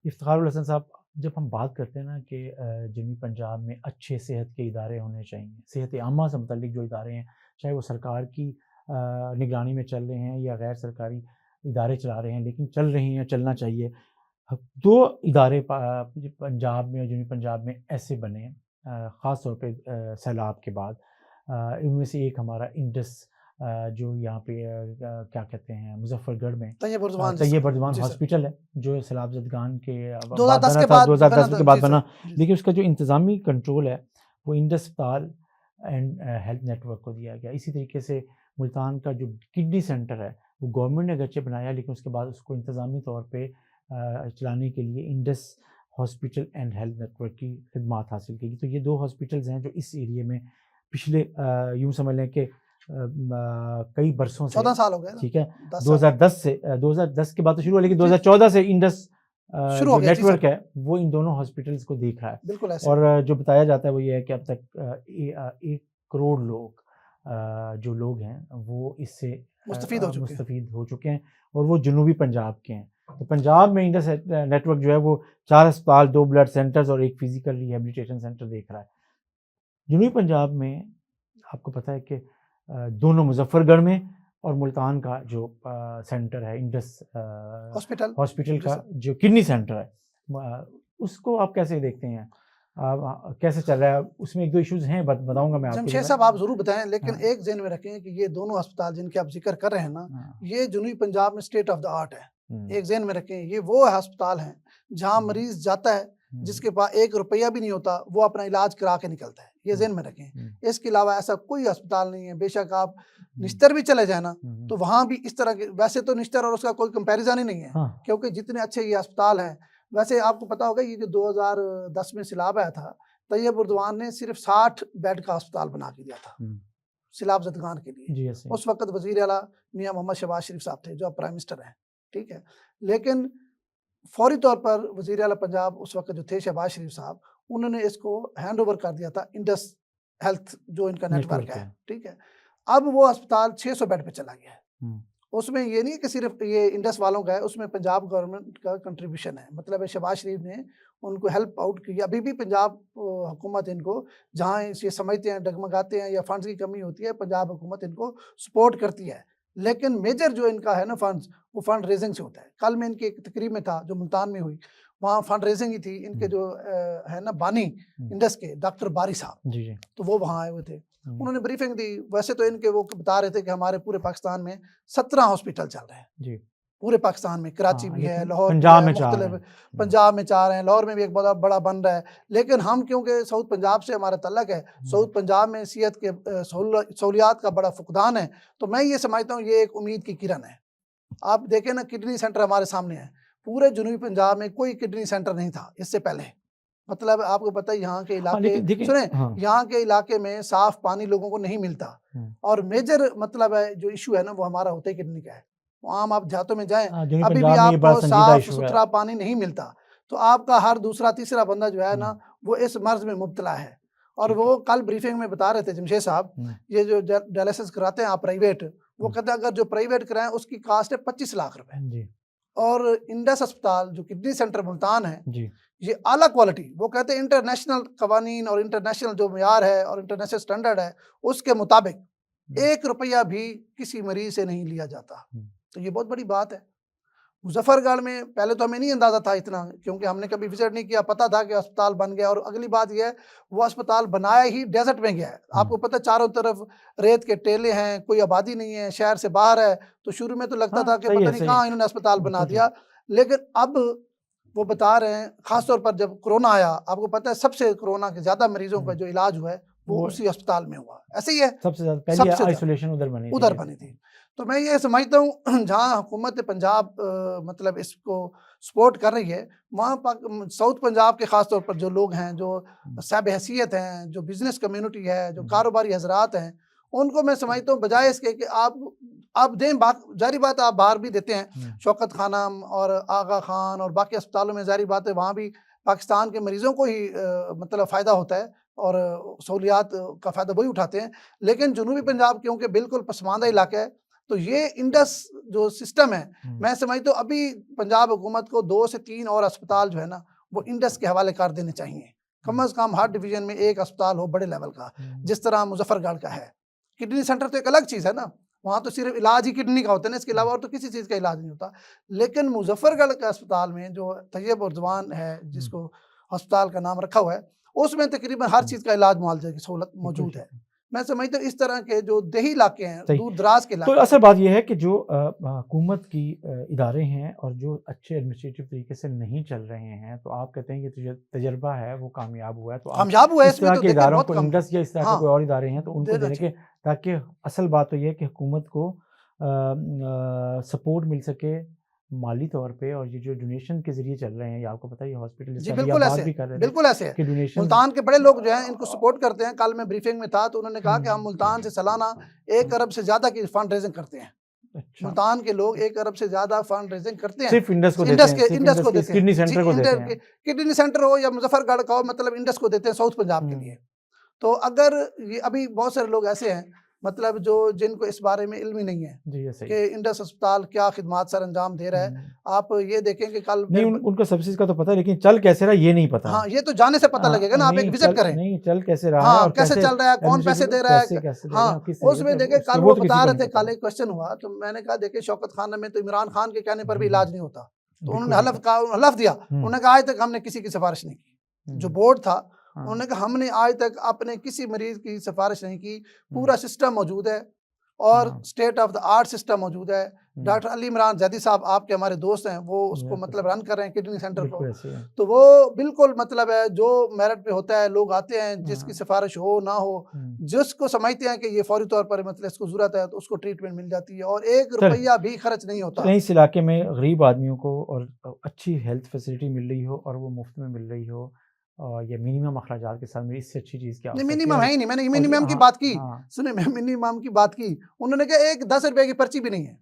इफ्तिखारुल हसन साहब, जब हम बात करते हैं ना कि जनूबी पंजाब में अच्छे सेहत के इदारे होने चाहिए, सेहत आमा से मुतल्लिक जो इदारे हैं, चाहे वो सरकार की निगरानी में चल रहे हैं या गैर सरकारी इदारे चला रहे हैं, लेकिन चल रही हैं, चलना चाहिए। 2 इदारे पंजाब में और जनूबी पंजाब में ऐसे बने हैं, ख़ास तौर पे सैलाब के बाद। इनमें से एक हमारा इंडस, जो यहाँ पे क्या कहते हैं, मुज़फ़्फ़रगढ़ में तैयब उर्ज़वान तैयब उर्ज़वान जी सर। हॉस्पिटल है, जो सैलाब ज़दगान के बाद 2010 बना के था, बाद 2010 के बाद जी सर, बना। जी सर। लेकिन उसका जो इंतज़ामी कंट्रोल है, वो इंडस अस्पताल एंड हेल्थ नेटवर्क को दिया गया। इसी तरीके से मुल्तान का जो किडनी सेंटर है, वो गवर्नमेंट ने अगरचे बनाया, लेकिन उसके बाद उसको इंतज़ामी तौर पे चलाने के लिए Indus hospital and health network की खिदमात हासिल की। तो ये 2 हॉस्पिटल्स हैं जो इस एरिया में पिछले यूँ समझ लें कि कई बरसों से, 14 साल हो गए ना, ठीक है, 10 साल 2010 से 2010 के बाद तो शुरू हुआ, लेकिन जी, 2014 से इंडस शुरू हो जो गया जी नेटवर्क सर, है, वो इन दोनों हॉस्पिटल्स को देख रहा है। बिल्कुल ऐसे और है। जो बताया जाता है वो ये है कि अब तक 1 करोड़ लोग, जो लोग हैं, वो इससे मुस्तफ़ीद हो चुके हैं। मुस्तफ़ीद हो चुके हैं, और वो जनूबी पंजाब के हैं। तो पंजाब में इंडस नेटवर्क जो है वो 4 अस्पताल, 2 ब्लड सेंटर्स और 1 फिजिकल रिहैबिलिटेशन सेंटर देख रहा है। जनूबी पंजाब में आपको पता है कि दोनों मुज़फ़्फ़रगढ़ में और मुल्तान का जो सेंटर है, इंडस हॉस्पिटल हॉस्पिटल जी का सर। जो किडनी सेंटर है, उसको आप कैसे देखते हैं? कैसे चल रहा है? उसमें 1-2 इश्यूज़ हैं, बताऊँगा मैं आपको जमशेद ज़रा। साहब आप ज़रूर बताएँ, लेकिन हाँ, एक ज़हन में रखें कि ये दोनों अस्पताल जिनके आप ज़िक्र कर रहे हैं ना, हाँ। ये जनूबी पंजाब में स्टेट ऑफ द आर्ट है। हुँ, एक ज़हन में रखें, ये वो अस्पताल हैं, जहाँ हुँ, मरीज़ जाता है, हुँ, जिसके पास 1 रुपया भी नहीं होता, वो अपना इलाज करा के निकलता है। ये हुँ, ज़हन में रखें। हुँ, इसके अलावा ऐसा कोई अस्पताल नहीं है, बेशक आप हुँ, निश्तर भी चले जाएँ ना, हुँ, तो वहाँ भी इस तरह के, वैसे तो निश्तर और उसका कोई कंपैरिज़न ही नहीं है, हाँ, क्योंकि जितने अच्छे ये अस्पताल हैं, वैसे आपको पता होगा ये जो 2010 में सैलाब आया था, तैयब उर्दवान ने सिर्फ़ 60 बेड का अस्पताल बना के दिया था। हुँ, सैलाब ज़दगान के लिए। जी, ऐसे ही। उस वक़्त वज़ीर आला मियाँ मोहम्मद शहबाज शरीफ साहब थे, जो अब प्राइम मिनिस्टर हैं, ठीक है? लेकिन फ़ौरी तौर पर वज़ीर आला पंजाब उस वक़्त जो थे शहबाज शरीफ साहब, उन्होंने इसको हैंड ओवर कर दिया था इंडस हेल्थ जो इनका नेटवर्क नेटवर्क है, है। ठीक है? अब वो अस्पताल 600 बेड पे चला गया है। हुँ, उसमें ये नहीं है कि सिर्फ़ ये इंडस वालों का है, उसमें पंजाब गवर्नमेंट का कंट्रीब्यूशन है। मतलब शहबाज शरीफ ने उनको हेल्प आउट की। अभी भी पंजाब हुकूमत इनको जहाँ ये समझते हैं, डगमगाते हैं या फंड्स की कमी होती है, पंजाब हुकूमत इनको सपोर्ट करती है। लेकिन मेजर जो इनका है ना फंड्स, वो फंड रेज़िंग से होता है। कल मैं इनकी एक तकरीब में था, जो मुल्तान में हुई, वहाँ फंड रेज़िंग ही थी। इनके हुँ, जो है ना बानी हुँ, इंडस के डॉक्टर बारी साहब, जी, जी। तो वो वहाँ आए हुए थे। हुँ, उन्होंने ब्रीफिंग दी। वैसे तो इनके वो बता रहे थे कि हमारे पूरे पाकिस्तान में 17 हॉस्पिटल चल रहे हैं। जी। पूरे पाकिस्तान में, कराची हाँ, भी है, लेकिन लाहौर भी पंजाब है, में 4 हैं। मुख्तलिफ हुँ, पंजाब में 4 हैं, लाहौर में भी एक बड़ा बड़ा बन रहा है। लेकिन हम क्योंकि साउथ पंजाब से हमारा तल्लक है, हुँ, साउथ पंजाब में सेहत के सहूलियात का बड़ा फुकदान है, तो मैं ये समझता हूँ ये एक उम्मीद की किरण है। आप देखें ना, किडनी सेंटर हमारे सामने है। पूरे जनूबी पंजाब में कोई किडनी सेंटर नहीं था इससे पहले। मतलब आपको पता है यहाँ के हाँ, इलाके लेकिन देखिए, सुने, हाँ, यहाँ के इलाके में साफ़ पानी लोगों को नहीं मिलता, हुँ। और मेजर मतलब है जो इश्यू है ना, वो हमारा होता ही किडनी का है। आम आप देहातों में जाएँ, जनूबी अभी भी पंजाब में ये बड़ा आपको संजीदा इश्यू है। साफ़-सुथरा पानी नहीं मिलता। तो आपका हर दूसरा तीसरा बंदा जो है हुँ, ना, वो इस मर्ज़ में मुब्तला है। और ठीक है। वो कल ब्रीफिंग में बता रहे थे जमशेद साहब, हुँ, ये जो डायलिसिस कराते हैं आप प्राइवेट, वो हुँ, कहते हैं अगर जो प्राइवेट कराएँ उसकी कॉस्ट है 25 लाख रुपए। जी, और इंडस अस्पताल जो किडनी सेंटर मुल्तान है, जी, ये आला क्वालिटी, वो कहते हैं इंटरनेशनल कवानीन और इंटरनेशनल जो मयार है और इंटरनेशनल स्टैंडर्ड है, उसके मुताबिक हुँ, 1 रुपया भी किसी मरीज़ से नहीं लिया जाता। हुँ, तो ये बहुत बड़ी बात है। मुज़फ़्फ़रगढ़ में पहले तो हमें नहीं अंदाज़ा था इतना, क्योंकि हमने कभी विज़िट नहीं किया, पता था कि अस्पताल बन गया, और अगली बात ये है, वो अस्पताल बनाया ही डेज़र्ट में गया है। हुँ। आपको पता है चारों तरफ रेत के टेले हैं, कोई आबादी नहीं है, शहर से बाहर है, तो शुरू में तो लगता हाँ, था कि पता नहीं सही है, कहाँ इन्होंने अस्पताल बना बिल्कुल सही। दिया। लेकिन अब वो बता रहे हैं, ख़ास तौर पर जब कोरोना आया, आपको पता है सबसे कोरोना के ज़्यादा मरीज़ों का हुँ, जो इलाज हुआ है, वो वो उसी अस्पताल में हुआ। ऐसे ही है, सबसे ज़्यादा पहली सबसे ज़्यादा। आइसोलेशन उधर बनी थी उधर ये। बनी थी। तो मैं ये समझता हूँ जहाँ हुकूमत पंजाब मतलब इसको सपोर्ट कर रही है, वहाँ साउथ पंजाब के ख़ास तौर पर जो लोग हैं, जो हुँ, साहब-ए-हैसियत हैं, जो बिज़नेस कम्युनिटी है, जो हुँ, कारोबारी हज़रात हैं, उनको मैं समझता हूँ बजाए इसके कि आप दें, ज़ाहिर बात है आप बाहर भी देते हैं। हुँ, शौकत खानम और आगा खान और बाकी अस्पतालों में ज़ाहिर बात है वहाँ भी पाकिस्तान के मरीज़ों को ही मतलब फ़ायदा होता है, और सहूलियात का फ़ायदा वही उठाते हैं। लेकिन जनूबी पंजाब क्योंकि बिल्कुल पसमानदा इलाका है, तो ये इंडस जो सिस्टम है, मैं समझता हूँ अभी पंजाब हुकूमत को 2 से 3 और अस्पताल जो है ना वो इंडस के हवाले कर देने चाहिए। कम से कम हर डिवीजन में एक अस्पताल हो बड़े लेवल का, जिस तरह मुजफ्फरगढ़ का है। किडनी सेंटर तो एक अलग चीज़ है ना, वहाँ तो सिर्फ इलाज ही किडनी का होता है ना, इसके अलावा और तो किसी चीज़ का इलाज नहीं होता। लेकिन मुजफ्फरगढ़ के अस्पताल में जो तैयब और जवान है, जिसको अस्पताल का नाम रखा हुआ है, उसमें तकरीबन हर चीज़ का इलाज मुआवजे की सहूलत मौजूद है। मैं समझता हूँ इस तरह के जो देही इलाके हैं, दूर दराज के तो इलाके, असल बात यह है कि जो हुकूमत की इदारे हैं और जो अच्छे एडमिनिस्ट्रेटिव तरीके से नहीं चल रहे हैं, तो आप कहते हैं कि तजर्बा है वो कामयाब हुआ है, तो कामयाब हुआ है इस इसमें तरह तो के देखिए इदारों बहुत को कम। इंडस या इस तरह के हाँ, कोई और इदारे हैं तो उनको देना देने के, चाहिए। ताकि असल बात तो ये है कि हुकूमत को सपोर्ट मिल सके माली तौर पे, और ये जो डोनेशन के ज़रिए चल रहे हैं, ये आपको पता है ये हॉस्पिटल जी जैसे अभी बिल्कुल आप ऐसे बात है, भी कर रहे थे बिल्कुल ऐसे है। कि डोनेशन मुल्तान के बड़े लोग जो हैं इनको सपोर्ट करते हैं। कल मैं ब्रीफिंग में था तो उन्होंने कहा कि हम मुल्तान से सालाना 1 अरब से ज़्यादा की फंड रेजिंग करते हैं। अच्छा, मुल्तान के लोग 1 अरब से ज़्यादा फंड रेजिंग करते हैं। सिर्फ इंडस को देते इंडस हैं, के सिर्फ इंडस को इंडस के देते हैं किडनी जी, सेंटर को देते हैं। किडनी सेंटर हो या मुजफ्फरगढ़ का हो, मतलब इंडस को देते हैं साउथ पंजाब के लिए। तो अगर ये अभी बहुत सारे लोग ऐसे हैं मतलब जो जिनको इस बारे में इल्म ही नहीं है जी ये सही कि इंडस अस्पताल क्या खिदमात सर अंजाम दे रहा है। आप ये देखें कि कल नहीं उनको सब्सिडी का तो पता है, लेकिन चल कैसे रहा ये नहीं पता। हाँ, ये तो जाने से पता लगेगा ना, आप एक विजिट करें। नहीं चल कैसे रहा है हाँ, और कैसे चल रहा है, कौन पैसे दे रहा है। हाँ, उसमें देखे कल वो बता रहे थे, कल एक क्वेश्चन हुआ तो मैंने कहा देखे शौकत खाना में तो इमरान खान के कहने पर भी इलाज नहीं होता, तो उन्होंने हलफ दिया। उन्होंने कहा आज तक हमने किसी की सिफारिश नहीं की। जो बोर्ड था उन्होंने कहा हमने आज तक अपने किसी मरीज की सिफारिश नहीं की, पूरा सिस्टम मौजूद है और state of the art system मौजूद है। डॉक्टर अली इमरान जैदी साहब आपके हमारे दोस्त हैं, वो उसको मतलब रन कर रहे हैं किडनी सेंटर को। तो वो बिल्कुल मतलब है जो मेरिट पे होता है, लोग आते हैं जिसकी सिफारिश हो ना हो, जिसको समझते हैं कि ये फौरी तौर पर मतलब इसको जरूरत है तो उसको ट्रीटमेंट मिल जाती है और 1 रुपया भी खर्च नहीं होता। इस इलाके में गरीब आदमियों को और अच्छी हेल्थ फैसिलिटी मिल रही हो और वो मुफ्त में मिल रही हो, और ये मिनिमम अखराजात के साथ में, इससे अच्छी चीज़ क्या हो सकती है? मिनिमम है ही नहीं, मैंने मिनिमम की बात की। सुनिए, मैं मिनिमम की बात की, उन्होंने कहा एक 10 रुपए की पर्ची भी नहीं है।